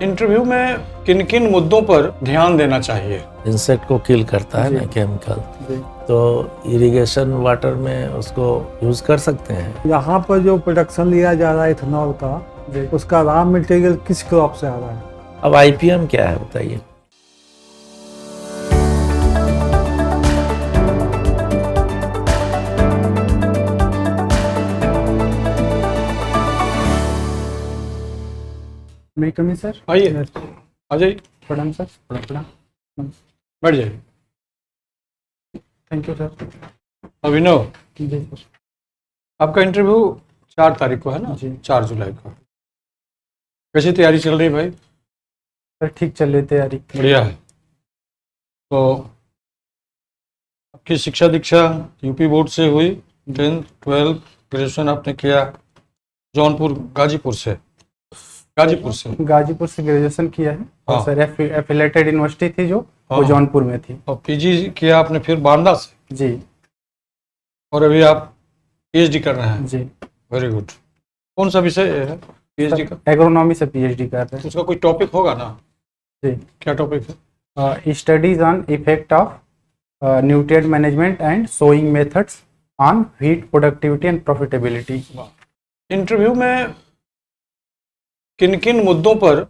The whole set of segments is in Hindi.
इंटरव्यू में किन किन मुद्दों पर ध्यान देना चाहिए? इंसेक्ट को किल करता है ना केमिकल, तो इरिगेशन वाटर में उसको यूज कर सकते हैं। यहाँ पर जो प्रोडक्शन लिया जा रहा है इथेनॉल का, उसका रॉ मटेरियल किस क्रॉप से आ रहा है? अब आईपीएम क्या है बताइए? मैं कमी सर, आइए, आ जाइए, प्रणाम सर। प्रणाम। बैठ जाइए। Thank you sir. अभिनव, जी सर। आपका इंटरव्यू 4 तारीख को है ना? जी। 4 जुलाई को। कैसी तैयारी चल रही है भाई? सर ठीक चल रही तैयारी। बढ़िया है। तो आपकी शिक्षा दीक्षा यूपी बोर्ड से हुई, 10th 12th ग्रेजुएशन आपने किया जौनपुर गाजीपुर से गाजीपुर से ग्रेजुएशन किया है। हाँ। और सर एफिलेटेड यूनिवर्सिटी थी जो हाँ। वो जौनपुर में थी। और पीजी किया आपने फिर बांदा से, जी और अभी आप पीएचडी कर रहे हैं। जी। Very good. कौन सा विषय है पीएचडी का? एग्रोनॉमी से पीएचडी कर रहे उसका कोई टॉपिक होगा ना? जी। क्या टॉपिक है? हैं। Studies on effect of nutrient management and sowing methods on wheat productivity and profitability. Interview में किन किन मुद्दों पर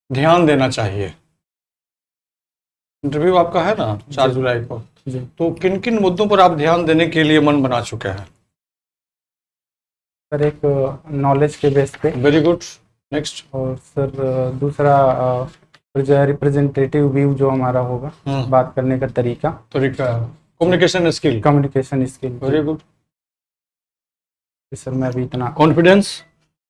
ध्यान देना चाहिए? इंटरव्यू आपका है ना 4 जुलाई को, जी। तो किन किन मुद्दों पर आप ध्यान देने के लिए मन बना चुके हैं? सर एक नॉलेज के बेस पे, वेरी गुड। नेक्स्ट। और सर दूसरा रिप्रेजेंटेटिव व्यू जो हमारा होगा, बात करने का तरीका, communication skill. Communication skill. Very good. Sir मैं अभी इतना कॉन्फिडेंस।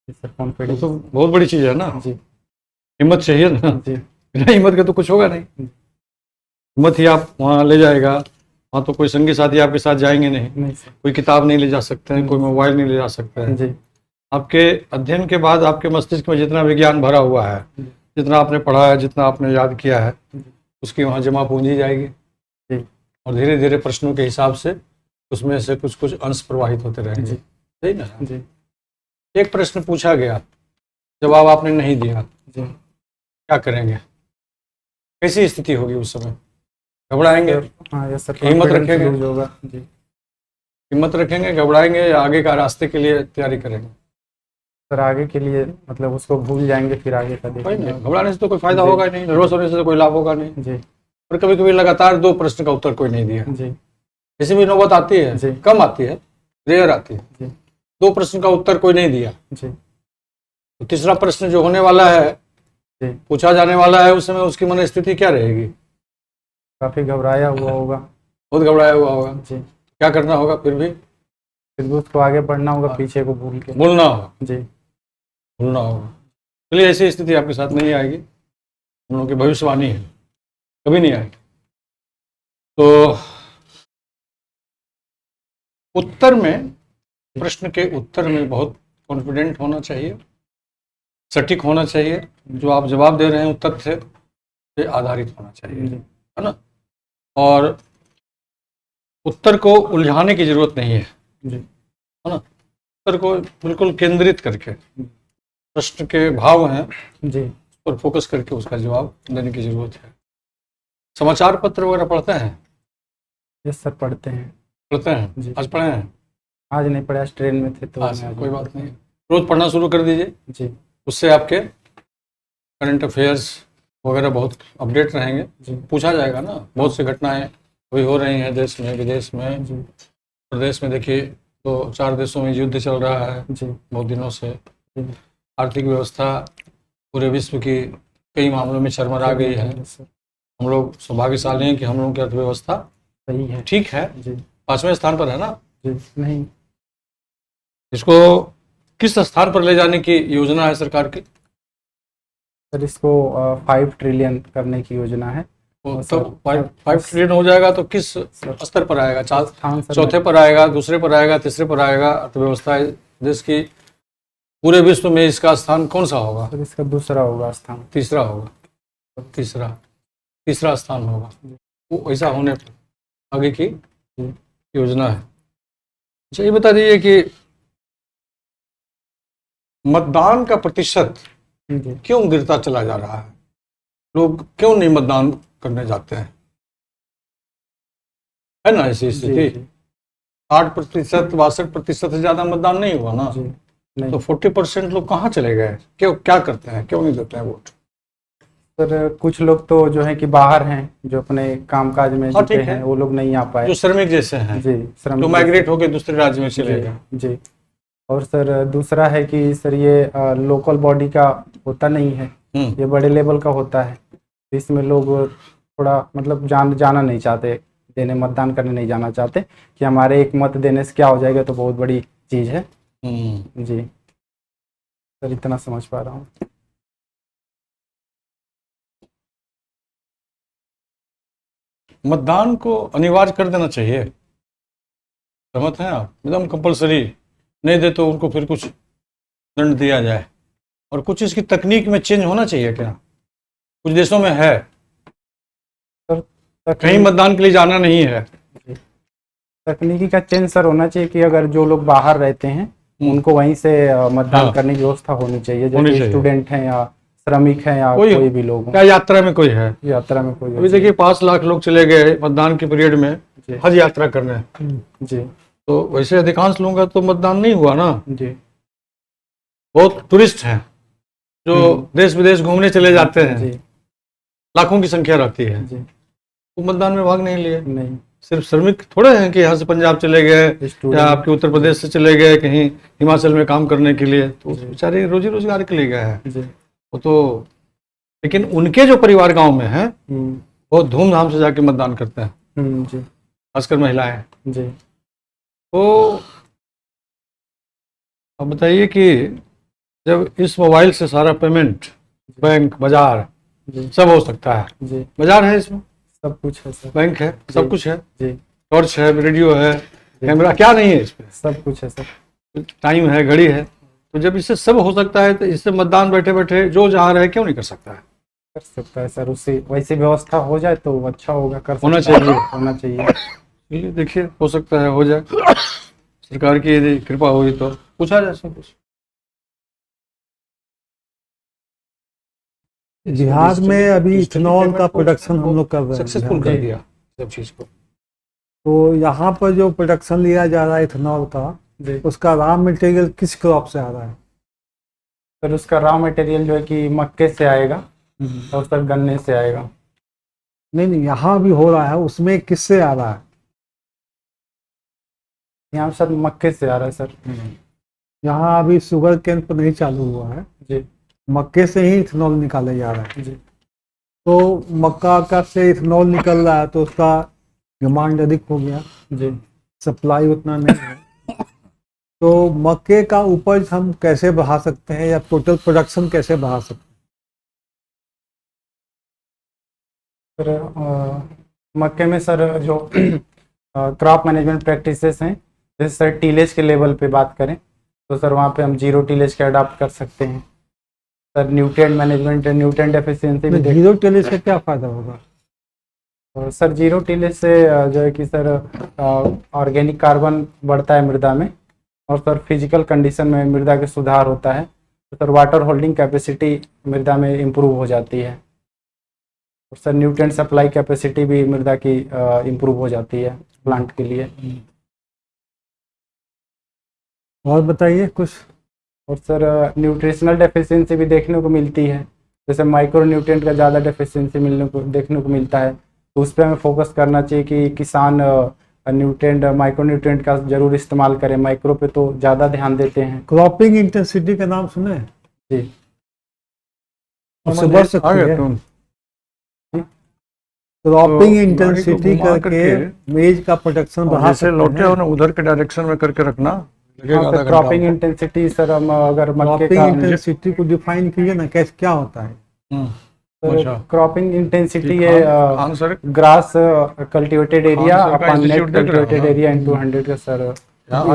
सर कॉन्फिडेंस तो बहुत बड़ी चीज है ना। जी हिम्मत चाहिए ना। जी। बिना हिम्मत के तो कुछ होगा नहीं। हिम्मत ही आप वहाँ ले जाएगा। वहाँ तो कोई संगी साथी आपके साथ जाएंगे नहीं सर। कोई किताब नहीं ले जा सकते हैं, कोई मोबाइल नहीं ले जा सकते हैं। जी। आपके अध्ययन के बाद आपके मस्तिष्क में जितना विज्ञान भरा हुआ है, जितना आपने पढ़ा है, जितना आपने याद किया है, उसकी वहाँ जमा पूंजी जाएगी। जी। और धीरे धीरे प्रश्नों के हिसाब से उसमें से कुछ कुछ अंश प्रवाहित होते रहेंगे। सही ना? जी। एक प्रश्न पूछा गया, जवाब आपने नहीं दिया, जी। क्या करेंगे? कैसी स्थिति होगी उस समय? घबराएंगे? हाँ यस सर। हिम्मत रखेंगे? होगा। जी। हिम्मत रखेंगे, घबराएंगे, या आगे का रास्ते के लिए तैयारी करेंगे? सर आगे के लिए मतलब उसको भूल जाएंगे, फिर आगे का कोई देखेंगे। नहीं, घबराने से तो कोई फायदा होगा नहीं, नर्वस होने से तो कोई लाभ होगा नहीं। जी और कभी कभी लगातार 2 प्रश्न का उत्तर कोई नहीं दिया, जी ऐसी भी नौबत आती है, जी। कम आती है, रेयर आती है। जी 2 प्रश्न का उत्तर कोई नहीं दिया, जी तो तीसरा प्रश्न जो होने वाला है, जी। पूछा जाने वाला है, उस समय उसकी मन स्थिति क्या रहेगी? काफी घबराया हुआ होगा। बहुत घबराया हुआ होगा। जी। क्या करना होगा? फिर भी उसको आगे बढ़ना होगा, पीछे को भूल के। भूलना होगा। जी भूलना होगा। चलिए, ऐसी स्थिति आपके साथ नहीं आएगी, हम लोगों की भविष्यवाणी है, कभी नहीं आएगी। तो उत्तर में, प्रश्न के उत्तर में बहुत कॉन्फिडेंट होना चाहिए, सटीक होना चाहिए। जो आप जवाब दे रहे हैं उत्तर से आधारित होना चाहिए, है ना? और उत्तर को उलझाने की जरूरत नहीं है, जी। है ना? उत्तर को बिल्कुल केंद्रित करके, प्रश्न के भाव हैं जी पर फोकस करके उसका जवाब देने की जरूरत है। समाचार पत्र वगैरह पढ़ते हैं? यस सर पढ़ते हैं। पढ़ते हैं? जी। आज पढ़े हैं? आज नहीं पढ़े, आज ट्रेन में थे तो आज मैं कोई बात नहीं, रोज पढ़ना शुरू कर दीजिए। जी उससे आपके करंट अफेयर्स वगैरह बहुत अपडेट रहेंगे। जी पूछा जाएगा ना, बहुत सी घटनाएं अभी हो रही हैं देश में, विदेश में, जी प्रदेश में। देखिए, तो 4 देशों में युद्ध चल रहा है जी बहुत दिनों से। जी। आर्थिक व्यवस्था पूरे विश्व की कई मामलों में चरमरा गई है। सर हम लोग सौभाग्यशाली हैं कि हम लोगों की अर्थव्यवस्था सही है। ठीक है, जी 5वें स्थान पर है ना। जी। नहीं इसको किस स्थान पर ले जाने की योजना है सरकार की? सर इसको 5 ट्रिलियन करने की योजना है। तो 5 ट्रिलियन हो जाएगा तो किस स्तर पर आएगा? स्थान सर चौथे पर आएगा, दूसरे पर आएगा, तीसरे पर आएगा? अर्थव्यवस्था देश की पूरे विश्व में इसका स्थान कौन सा होगा? सर इसका दूसरा होगा स्थान। तीसरा होगा। तीसरा स्थान होगा। वो ऐसा होने पर आगे की योजना है। अच्छा, ये बता दीजिए कि मतदान का प्रतिशत जी क्यों गिरता चला जा रहा है? लोग क्यों नहीं मतदान करने जाते हैं? है ना ऐसी जी स्थिति? जी 60%, 62% से ज्यादा मतदान नहीं हुआ ना, जी नहीं तो 40% लोग कहाँ चले गए? क्यों, क्या करते हैं, क्यों नहीं देते हैं वोट? सर, कुछ लोग तो जो है कि बाहर हैं, जो अपने कामकाज में हाँ, जुटे ठीक है। हैं, वो लोग नहीं आ पाए। जो श्रमिक जैसे हैं, जी जो श्रमिक माइग्रेट होकर दूसरे राज्य में चले गए। जी जी। और सर दूसरा है कि सर ये लोकल बॉडी का होता नहीं है, ये बड़े लेवल का होता है। तो इसमें लोग थोड़ा मतलब जाना नहीं चाहते, देने मतदान करने नहीं जाना चाहते कि हमारे एक मत देने से क्या हो जाएगा, तो बहुत बड़ी चीज़ है। जी सर, इतना समझ पा रहा हूँ। मतदान को अनिवार्य कर देना चाहिए, सहमत हैं आप? एकदम कंपलसरी, नहीं दे तो उनको फिर कुछ दंड दिया जाए। और कुछ इसकी तकनीक में चेंज होना चाहिए क्या? कुछ देशों में है, कहीं मतदान के लिए जाना नहीं है। तकनीकी का चेंज सर होना चाहिए कि अगर जो लोग बाहर रहते हैं उनको वहीं से मतदान हाँ। करने की व्यवस्था होनी चाहिए, होनी जैसे चाहिए। स्टूडेंट हैं या श्रमिक हैं या कोई कोई भी लोग क्या हों, यात्रा में कोई है? यात्रा में कोई अभी देखिए 5 लाख लोग चले गए मतदान के पीरियड में जी हज यात्रा करने, जी तो वैसे अधिकांश लोगों का तो मतदान नहीं हुआ ना। जी बहुत टूरिस्ट हैं जो देश विदेश घूमने चले जाते हैं, जी लाखों की संख्या रहती है, जी वो मतदान में भाग नहीं लिए। नहीं, सिर्फ श्रमिक थोड़े हैं कि यहाँ से पंजाब चले गए या स्टूडेंट आपके उत्तर प्रदेश से चले गए कहीं हिमाचल में काम करने के लिए, तो जी। बेचारे रोजी रोजगार के लिए गए हैं जी वो तो। लेकिन उनके जो परिवार गांव में हैं बहुत धूमधाम से जाके मतदान करते हैं, जी खासकर महिलाएं। जी तो अब बताइए कि जब इस मोबाइल से सारा पेमेंट, बैंक, बाजार जी सब हो सकता है, जी, बाजार है इसमें, सब कुछ है सर। बैंक है, सब जी। कुछ है, जी टॉर्च है, रेडियो है, कैमरा, क्या नहीं है इसमें? सब कुछ है सर। टाइम है, घड़ी है। तो जब इससे सब हो सकता है तो इससे मतदान बैठे बैठे जो जहाँ रहे क्यों नहीं कर सकता है? कर सकता है सर, उससे वैसी व्यवस्था हो जाए तो अच्छा होगा, कर होना सकता है, चाहिए। होना चाहिए। चलिए देखिए, हो सकता है हो जाए, सरकार की यदि कृपा हुई तो पूछा जा सकता कुछ। बिहार में अभी इथेनॉल का प्रोडक्शन हम लोग कर रहे हैं सक्सेसफुल बिहार कर में। दिया सब चीज को। तो यहाँ पर जो प्रोडक्शन लिया जा रहा है इथेनॉल का, जी उसका रॉ मटेरियल किस क्रॉप से आ रहा है? सर, उसका रॉ मटेरियल जो है कि मक्के से आएगा और सर गन्ने से आएगा। नहीं, यहाँ भी हो रहा है, उसमें किससे आ रहा है? यहाँ सर मक्के से आ रहा है सर। यहाँ अभी शुगर केन पर नहीं चालू हुआ है, जी मक्के से ही इथेनॉल निकाला जा रहा है। जी तो मक्का का से इथेनॉल निकल रहा है तो उसका डिमांड अधिक हो गया, जी सप्लाई उतना नहीं है। तो मक्के का उपज हम कैसे बढ़ा सकते हैं या टोटल प्रोडक्शन कैसे बढ़ा सकते हैं? सर मक्के में सर जो क्रॉप मैनेजमेंट प्रैक्टिसेस हैं, जैसे सर टीलेज के लेवल पे बात करें तो सर वहाँ पे हम जीरो टीलेज का अडॉप्ट कर सकते हैं। Sir nutrient management, nutrient efficiency भी देख। जीरो टिलेज का क्या फायदा होगा? सर जीरो टीलेज से जो है कि सर ऑर्गेनिक कार्बन बढ़ता है मृदा में, और सर फिजिकल कंडीशन में मृदा के सुधार होता है। तो सर वाटर होल्डिंग कैपेसिटी मृदा में इम्प्रूव हो जाती है, और सर न्यूट्रिएंट सप्लाई कैपेसिटी भी मृदा की इम्प्रूव हो जाती है प्लांट के लिए। और बताइए कुछ। और सर न्यूट्रिशनल डेफिशिएंसी भी देखने को मिलती है, जैसे माइक्रो न्यूट्रिएंट का ज़्यादा डेफिशिएंसी देखने को मिलता है, तो उस पर हमें फोकस करना चाहिए कि किसान न्यूट्रिएंट, माइक्रो न्यूट्रिएंट का जरूर इस्तेमाल करें। माइक्रो पे तो ज़्यादा ध्यान देते हैं। क्रॉपिंग इंटेंसिटी का नाम सुने हैं? जी उससे बढ़ सकती है। तुम क्रॉपिंग तो इंटेंसिटी घुमा करके मेज का प्रोडक्शन बढ़ा जैसे सकते लौटे हैं। हो ना उधर के डायरेक्शन में करके रखना, लगेगा आधा घंटा। क्रॉपिंग इंटेंसिटी सर हम अगर मक्के क्रॉपिंग का इंटेंसिटी को डिफाइन कीजिए ना, कैसे क्या होता है? अच्छा। क्रॉपिंग इंटेंसिटी ठीक, है आंसर ग्रास कल्टिवेटेड एरिया हाँ, सर का अपॉन नेट इंस्टीट्यूट देख रहे हो कल्टिवेटेड ना? एरिया इनटू 100 का सर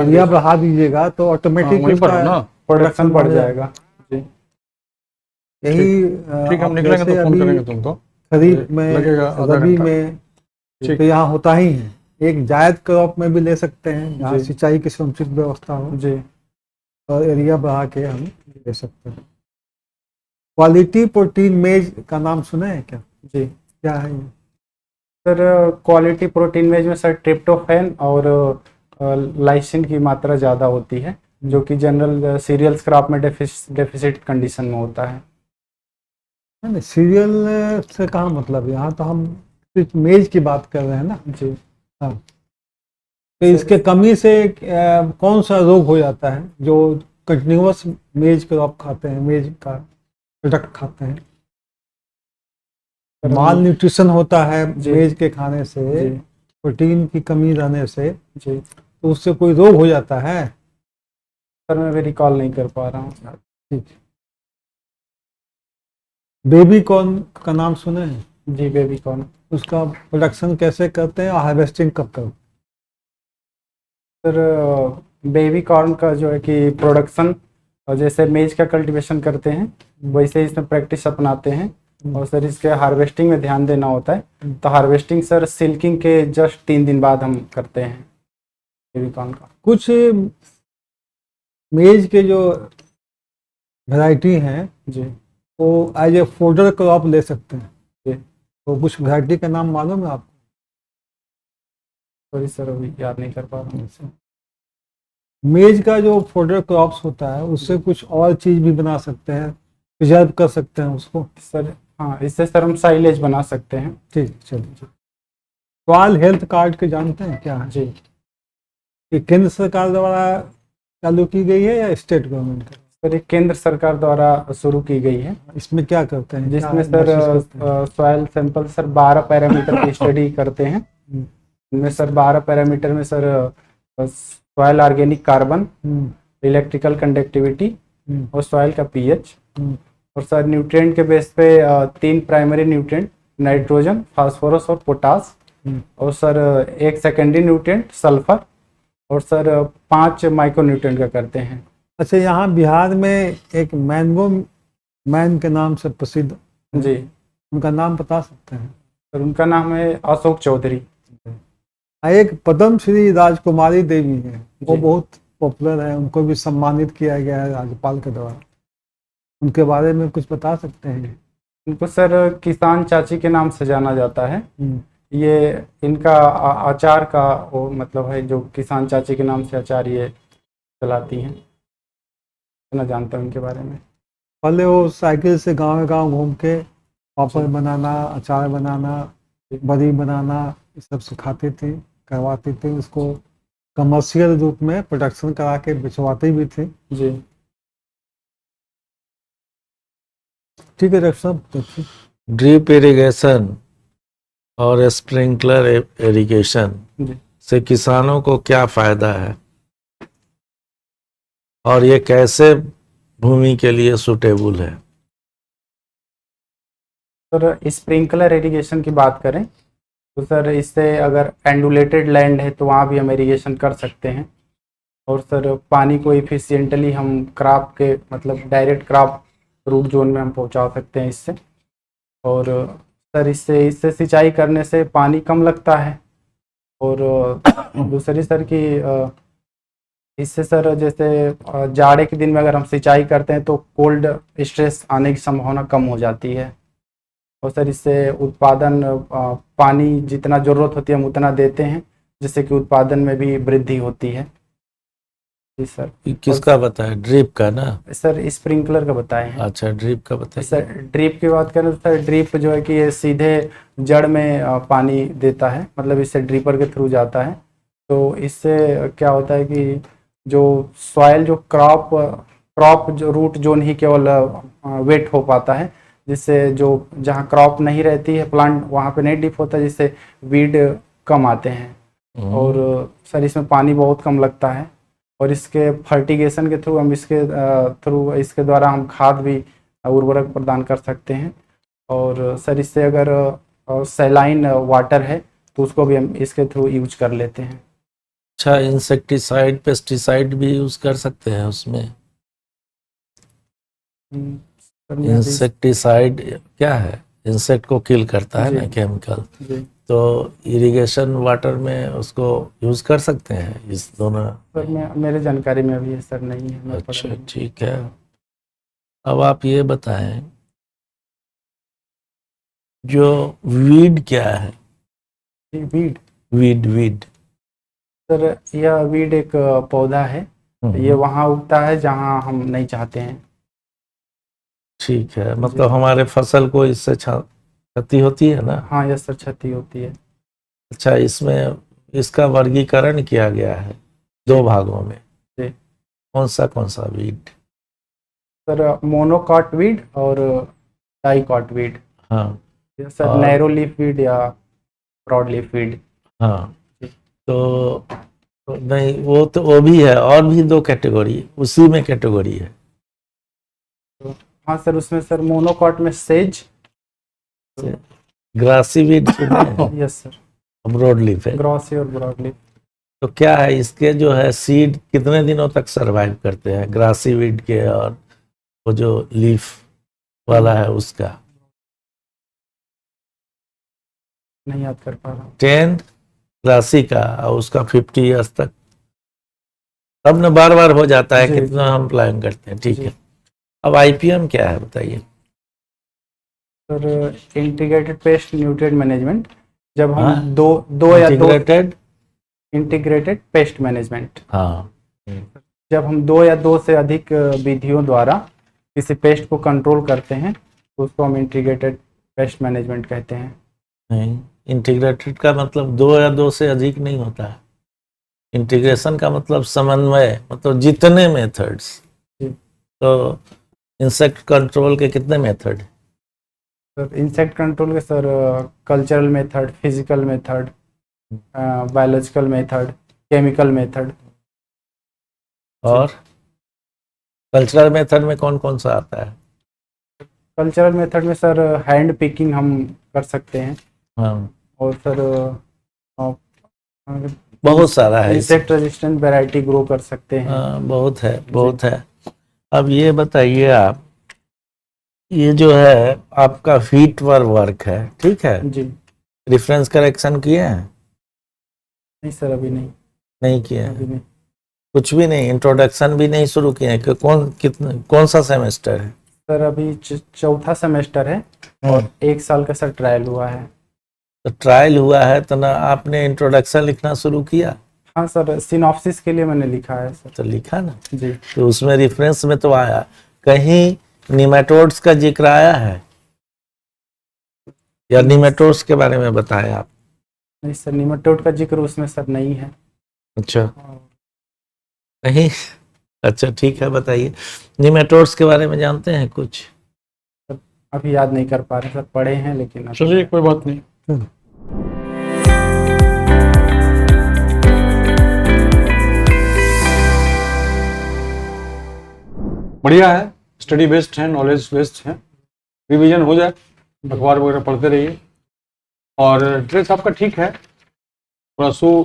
एरिया बढ़ा दीजिएगा तो ऑटोमेटिक वहीं पर हो ना। प्रोडक्शन बढ़ जाएगा। जी यही ठीक, हम आप निकलेंगे जैसे तो फोन अभी करेंगे तुमको। खरीफ में, लगेगा आधा रबी घंटा। में ठीक। तो यहाँ होता ही है। एक जायद क्रॉप में भी ले सकते हैं जहाँ जी। सिंचाई की समुचित व्यवस्था हो, जी और एरिया बढ़ा के हम ले सकते हैं। क्वालिटी प्रोटीन मेज का नाम सुना है क्या? जी क्या है ये? सर क्वालिटी प्रोटीन मेज में सर ट्रिप्टोफैन और लाइसिन की मात्रा ज़्यादा होती है, जो कि जनरल सीरियल्स क्रॉप में डेफिसिट कंडीशन में होता है। नहीं, सीरियल से कहाँ मतलब है? यहाँ तो हम सिर्फ मेज की बात कर रहे हैं ना। जी हाँ, तो इसके कमी से कौन सा रोग हो जाता है जो कंटिन्यूअस मेज को आप खाते हैं, मेज का प्रोडक्ट खाते हैं? माल न्यूट्रिशन होता है जी। मेज के खाने से, जी प्रोटीन की कमी रहने से, जी तो उससे कोई रोग हो जाता है? सर मैं भी रिकॉल नहीं कर पा रहा हूँ। ठीक। बेबी कॉर्न का नाम सुने हैं? जी बेबी कॉर्न। उसका प्रोडक्शन कैसे करते हैं और हार्वेस्टिंग कब करते हैं? सर बेबी कॉर्न का जो है कि प्रोडक्शन जैसे मेज का कल्टीवेशन करते हैं वैसे इसमें प्रैक्टिस अपनाते हैं, और सर इसके हार्वेस्टिंग में ध्यान देना होता है। तो हार्वेस्टिंग सर सिल्किंग के जस्ट 3 दिन बाद हम करते हैं बेबी कॉर्न का। कुछ मेज के जो वैरायटी हैं जी वो एज ए फोल्डर क्रॉप ले सकते हैं, जी तो कुछ वैरायटी का नाम मालूम है आपको? सॉरी सर अभी याद नहीं कर पा रहा हूँ। मेज का जो फोल्डर क्रॉप्स होता है उससे कुछ और चीज भी बना सकते हैं, प्रिजर्व कर सकते हैं उसको। सर हाँ, इससे सर हम साइलेज बना सकते हैं। ठीक, चलिए। सॉइल हेल्थ कार्ड के जानते हैं क्या है? जी ये केंद्र सरकार द्वारा चालू की गई है या स्टेट गवर्नमेंट का? सर ये केंद्र सरकार द्वारा शुरू की गई है, इसमें क्या करते हैं? जिसमें क्या सर महसूस करते हैं? सॉइल सैंपल सर 12 पैरामीटर की स्टडी करते हैं। इनमें सर 12 पैरामीटर में sir soil organic carbon, electrical conductivity और सॉइल का पीएच, और सर न्यूट्रिएंट के बेस पे 3 प्राइमरी न्यूट्रिएंट नाइट्रोजन, फास्फोरस और पोटास, और सर 1 सेकेंडरी न्यूट्रिएंट सल्फर, और सर 5 माइक्रो न्यूट्रिएंट का करते हैं। अच्छा, यहाँ बिहार में एक मैंगो मैन के नाम से प्रसिद्ध, जी उनका नाम बता सकते हैं? सर उनका नाम है अशोक चौधरी। एक पद्म श्री राजकुमारी देवी है, वो जी। बहुत पॉपुलर है, उनको भी सम्मानित किया गया है राज्यपाल के द्वारा। उनके बारे में कुछ बता सकते हैं? उनको सर किसान चाची के नाम से जाना जाता है। ये इनका अचार का वो मतलब है, जो किसान चाची के नाम से अचार ये चलाती हैं। इतना जानता हूँ इनके बारे में। पहले वो साइकिल से गांव घूम के पापड़ बनाना, अचार बनाना, बड़ी बनाना, ये सब सिखाते थे, करवाते थे। उसको कमर्शियल रूप में प्रोडक्शन करा के बिचवाते भी थे। जी ठीक है डॉक्टर साहब, देखिए। ड्रिप इरिगेशन और स्प्रिंकलर इरिगेशन जी से किसानों को क्या फायदा है और ये कैसे भूमि के लिए सूटेबल है? सर स्प्रिंकलर इरिगेशन की बात करें तो सर इससे अगर एंडुलेटेड लैंड है तो वहाँ भी हम इरिगेशन कर सकते हैं, और सर पानी को इफिशिएंटली हम क्रॉप के मतलब डायरेक्ट क्रॉप रूट जोन में हम पहुँचा सकते हैं इससे। और सर इससे सिंचाई करने से पानी कम लगता है, और दूसरी सर की इससे सर जैसे जाड़े के दिन में अगर हम सिंचाई करते हैं तो कोल्ड स्ट्रेस आने की संभावना कम हो जाती है, और सर इससे उत्पादन पानी जितना ज़रूरत होती है हम उतना देते हैं, जिससे कि उत्पादन में भी वृद्धि होती है। जी सर। ये किसका बताया? ड्रिप का ना? सर स्प्रिंकलर का बताए हैं। अच्छा, ड्रिप का बताइए। सर ड्रिप की बात करें तो सर ड्रिप जो है कि ये सीधे जड़ में पानी देता है, मतलब इससे ड्रिपर के थ्रू जाता है। तो इससे क्या होता है कि जो सॉइल जो क्रॉप जो रूट जोन ही केवल वेट हो पाता है, जिससे जो जहाँ क्रॉप नहीं रहती है प्लांट वहाँ पे नहीं डिप होता, जिससे वीड कम आते हैं। और सर इसमें पानी बहुत कम लगता है, और इसके फर्टिगेशन के थ्रू हम इसके द्वारा हम खाद भी उर्वरक प्रदान कर सकते हैं। और सर इससे अगर सैलाइन वाटर है तो उसको भी हम इसके थ्रू यूज कर लेते हैं। अच्छा, इंसेक्टिसाइड पेस्टिसाइड भी यूज कर सकते हैं उसमें? इंसेक्टिसाइड क्या है? इंसेक्ट को किल करता है ना, केमिकल। तो इरिगेशन वाटर में उसको यूज कर सकते हैं इस दोनों? सर मेरे जानकारी में अभी ये सर नहीं है। अच्छा, ठीक है। अब आप ये बताएं जो वीड क्या है? वीड वीड सर, यह वीड एक पौधा है। ये वहाँ उगता है जहाँ हम नहीं चाहते हैं। ठीक है, मतलब हमारे फसल को इससे क्षति होती है ना? हाँ यस सर, क्षति होती है। अच्छा, इसमें इसका वर्गीकरण किया गया है 2 भागों में। जी। कौन सा वीड? सर मोनोकॉट वीड और डाइकॉट वीड। हाँ यस सर, और- नैरो लीफ वीड या ब्रॉड लीफ वीड। हाँ, तो नहीं, वो भी है, और भी 2 कैटेगरी उसी में कैटेगरी है। हाँ सर, उसमें सर मोनोकॉट में सेज। Grassy weed yes sir, broad leaf है। ग्रॉसी और ब्रॉड लीफ। तो क्या है, इसके जो है सीड कितने दिनों तक सरवाइव करते हैं, ग्रासी वीड के और वो जो लीफ वाला है उसका? नहीं याद कर पा रहा हूँ। 10 ग्रासी का और उसका 50 इयर्स तक। तब न बार बार हो जाता है, जी, कितना हम प्लान करते हैं। ठीक जी। है, अब आईपीएम क्या है बताइए? Sir integrated pest nutrient management. जब हम हाँ? दो या दो इंटीग्रेटेड, इंटीग्रेटेड पेस्ट मैनेजमेंट, हाँ, जब हम 2 या 2 से अधिक विधियों द्वारा किसी पेस्ट को कंट्रोल करते हैं तो उसको हम इंटीग्रेटेड पेस्ट मैनेजमेंट कहते हैं। नहीं, इंटीग्रेटेड का मतलब 2 या 2 से अधिक नहीं होता है। इंटीग्रेशन का मतलब समन्वय, मतलब जितने मेथड्स। जी। तो इंसेक्ट कंट्रोल के कितने मेथड? सर इंसेक्ट कंट्रोल के sir cultural method, physical method, biological method, chemical method. और कल्चरल मेथड में कौन कौन सा आता है? कल्चरल मेथड में सर हैंड पिकिंग हम कर सकते हैं। हाँ, और सर बहुत सारा है। इंसेक्ट रेजिस्टेंट वैरायटी ग्रो कर सकते हैं। हाँ, बहुत है, बहुत है। अब ये बताइए आप, ये जो है आपका फीट वर्क है, ठीक है? जी। रेफरेंस करेक्शन किए हैं? नहीं सर, अभी नहीं। नहीं किए हैं, अभी नहीं कुछ भी नहीं, इंट्रोडक्शन भी नहीं शुरू किए हैं कि कौन सा सेमेस्टर है? सर, अभी चौथा सेमेस्टर है और 1 साल का सर ट्रायल हुआ है। तो ट्रायल हुआ है तो ना आपने इंट्रोडक्शन लिखना शुरू किया? हाँ सर, सिनॉप्सिस के लिए मैंने लिखा है सर। तो लिखा ना, जी। तो उसमें रेफरेंस में तो आया, कहीं निमेटोड्स का जिक्र आया है या निमेटोड्स के बारे में बताया आप? नहीं सर, निमेटोड का जिक्र उसमें सर नहीं है। अच्छा, नहीं, अच्छा ठीक है, बताइए निमेटोड्स के बारे में जानते हैं कुछ? अभी याद नहीं कर पा रहे सर, पढ़े हैं लेकिन अभी- चलिए कोई बात नहीं। बढ़िया है, स्टडी बेस्ड है, नॉलेज बेस्ड है, रिवीजन हो जाए, अखबार वगैरह पढ़ते रहिए। और ड्रेस आपका ठीक है, थोड़ा शू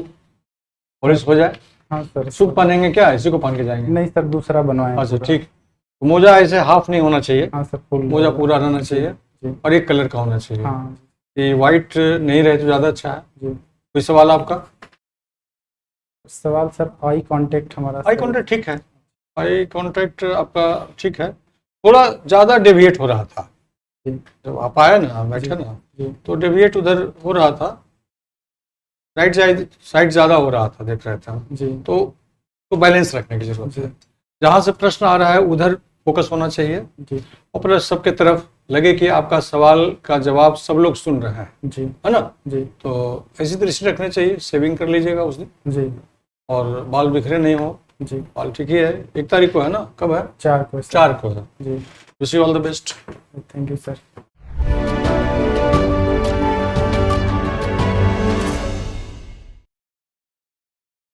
पॉलिश हो जाए। हाँ सर। शू पहनेंगे क्या, इसी को पहन के जाएंगे? नहीं सर, दूसरा बनवाए। अच्छा ठीक। तो मोजा ऐसे हाफ नहीं होना चाहिए, हाँ सर, फुल मोजा पूरा रहना चाहिए जी। और एक कलर का होना चाहिए। हाँ ये वाइट नहीं रहे तो ज़्यादा अच्छा है। जी। कोई सवाल आपका? सवाल सर, आई कांटेक्ट हमारा आई कॉन्टैक्ट ठीक है, आई कॉन्टैक्ट आपका ठीक है, थोड़ा ज़्यादा डेविएट हो रहा था जी। जब आप आए ना, बैठे ना, जी। तो डेविएट उधर हो रहा था, राइट साइड ज़्यादा हो रहा था, देख रहे थे हम। जी। तो बैलेंस रखने की जरूरत जी। है, जहाँ से प्रश्न आ रहा है उधर फोकस होना चाहिए जी। और प्लस सबके तरफ लगे कि आपका सवाल का जवाब सब लोग सुन रहे हैं, जी। है ना? जी। तो ऐसी दृष्टि रखनी चाहिए। सेविंग कर लीजिएगा उस दिन जी। और बाल बिखरे नहीं हो। जी। बाल ठीक ही है। 1 तारीख को है ना, कब है? 4 को सर। 4 को है। जी। Wish you all the best. Thank you sir.